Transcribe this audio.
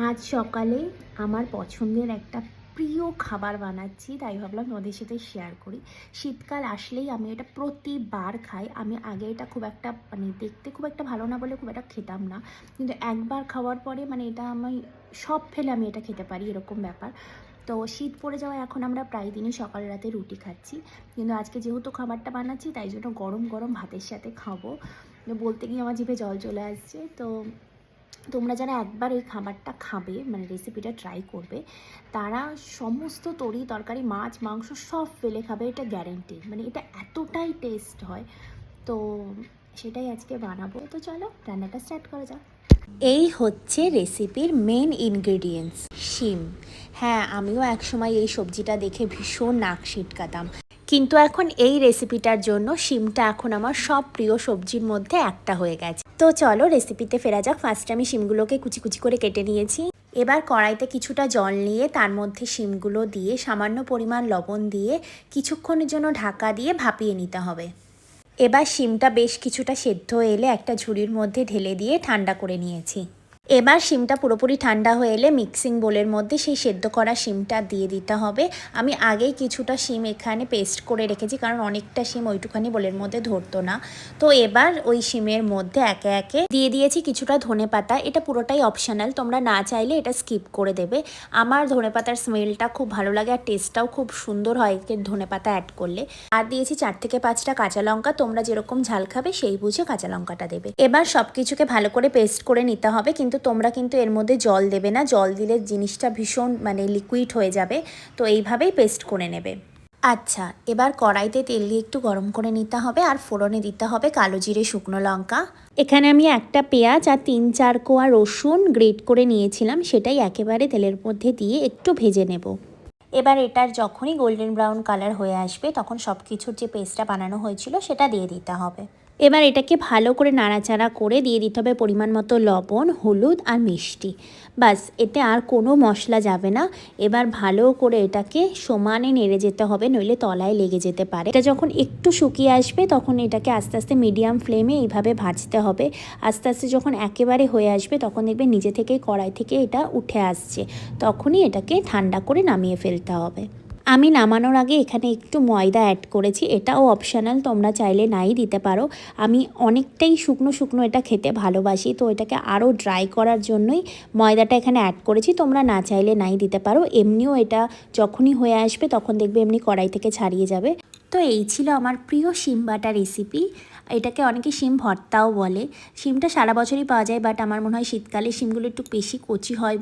আজ সকালে আমার পছন্দের একটা প্রিয় খাবার বানাচ্ছি, তাই ভাবলাম তোমাদের সাথে শেয়ার করি। শীতকাল আসলেই আমি এটা প্রতিবার খাই। আমি আগে এটা খুব একটা দেখতে খুব একটা ভালো না বলে খুব একটা খেতাম না, কিন্তু একবার খাওয়ার পরে এটা আমি সব ফেলে আমি এটা খেতে পারি, এরকম ব্যাপার। তো শীত পড়ে যাওয়ায় এখন আমরা প্রায় দিনই সকাল রাতে রুটি খাচ্ছি, কিন্তু আজকে যেহেতু খাবারটা বানাচ্ছি তাই জন্য গরম গরম ভাতের সাথে খাবো। বলতে গিয়ে আমার জিভে জল চলে আসছে। তো তোমরা যারা একবার এই খাবারটা খাবে, রেসিপিটা ট্রাই করবে, তারা সমস্ত তরি তরকারি মাছ মাংস সব ফেলে খাবে, এটা গ্যারেন্টি। এটা এতটাই টেস্ট হয়। তো সেটাই আজকে বানাবো। তো চলো রান্নাটা স্টার্ট করা যাক। এই হচ্ছে রেসিপির মেন ইনগ্রেডিয়েন্টস, শিম। হ্যাঁ, আমিও একসময় এই সবজিটা দেখে ভীষণ নাক সিটকাতাম, কিন্তু এখন এই রেসিপিটার জন্য শিমটা এখন আমার সব প্রিয় সবজির মধ্যে একটা হয়ে গেছে। তো চলো রেসিপিতে ফেরা যাক। ফার্স্ট আমি শিমগুলোকে কুচি কুচি করে কেটে নিয়েছি। এবার কড়াইতে কিছুটা জল নিয়ে তার মধ্যে শিমগুলো দিয়ে সামান্য পরিমাণ লবণ দিয়ে কিছুক্ষণের জন্য ঢাকা দিয়ে ভাপিয়ে নিতে হবে। এবার শিমটা বেশ কিছুটা সেদ্ধ এলে একটা ঝুড়ির মধ্যে ঢেলে দিয়ে ঠান্ডা করে নিয়েছি। এবার শিমটা পুরোপুরি ঠান্ডা হয়ে এলে মিক্সিং বোলের মধ্যে সেই সেদ্ধ করা শিমটা দিয়ে দিতে হবে। আমি আগেই কিছুটা শিম এখানে পেস্ট করে রেখেছি, কারণ অনেকটা শিম ওইটুখানি বোলের মধ্যে ধরতো না। তো এবার ওই শিমের মধ্যে একে একে দিয়ে দিয়েছি কিছুটা ধনেপাতা। এটা পুরোটাই অপশনাল, তোমরা না চাইলে এটা স্কিপ করে দেবে। আমার ধনেপাতার স্মেলটা খুব ভালো লাগে আর টেস্টটাও খুব সুন্দর হয় ধনেপাতা অ্যাড করলে। আর দিয়েছি 4 থেকে 5টা কাঁচা লঙ্কা, তোমরা যেরকম ঝাল খাবে সেই বুঝে কাঁচা লঙ্কাটা দেবে। এবার সব কিছুকে ভালো করে পেস্ট করে নিতে হবে, কিন্তু তোমরা কিন্তু এর মধ্যে জল দেবে না, জল দিলে জিনিসটা ভীষণ লিকুইড হয়ে যাবে। তো এইভাবেই পেস্ট করে নেবে। আচ্ছা, এবার কড়াইতে তেল দিয়ে একটু গরম করে নিতে হবে আর ফোড়নে দিতে হবে কালো জিরে, শুকনো লঙ্কা। এখানে আমি একটা পেঁয়াজ আর 3-4 কোয়া রসুন গ্রেট করে নিয়েছিলাম, সেটাই একেবারে তেলের মধ্যে দিয়ে একটু ভেজে নেব। এবার এটার যখনই গোল্ডেন ব্রাউন কালার হয়ে আসবে তখন সব কিছুর যে পেস্টটা বানানো হয়েছিল সেটা দিয়ে দিতে হবে। এবার এটাকে ভালো করে নাড়াচাড়া করে দিয়ে দিতে হবে পরিমাণ মতো লবণ, হলুদ আর মিষ্টি। বাস, এতে আর কোনো মশলা যাবে না। এবার ভালো করে এটাকে সমানে নেড়ে যেতে হবে, নইলে তলায় লেগে যেতে পারে। এটা যখন একটু শুকিয়ে আসবে তখন এটাকে আস্তে আস্তে মিডিয়াম ফ্লেমে এইভাবে ভাজতে হবে। আস্তে আস্তে যখন একেবারে হয়ে আসবে তখন দেখবে নিজে থেকেই কড়াই থেকে এটা উঠে আসছে, তখনই এটাকে ঠান্ডা করে নামিয়ে ফেলতে হবে। আমি নামানোর আগে এখানে একটু ময়দা অ্যাড করেছি, এটাও অপশনাল, তোমরা চাইলে নাই দিতে পারো। আমি অনেকটাই শুকনো শুকনো এটা খেতে ভালোবাসি, তো এটাকে আরও ড্রাই করার জন্যই ময়দাটা এখানে অ্যাড করেছি। তোমরা না চাইলে নাই দিতে পারো। এমনিও এটা যখনই হয়ে আসবে তখন দেখবে এমনি কড়াই থেকে ছাড়িয়ে যাবে। তো এই ছিল আমার প্রিয় শিম বাটা রেসিপি। এটাকে অনেকে শিম ভর্তাও বলে। শিমটা সারা বছরই পাওয়া যায়, বাট আমার মনে হয় শীতকালে শিমগুলো একটু বেশি কচি হয়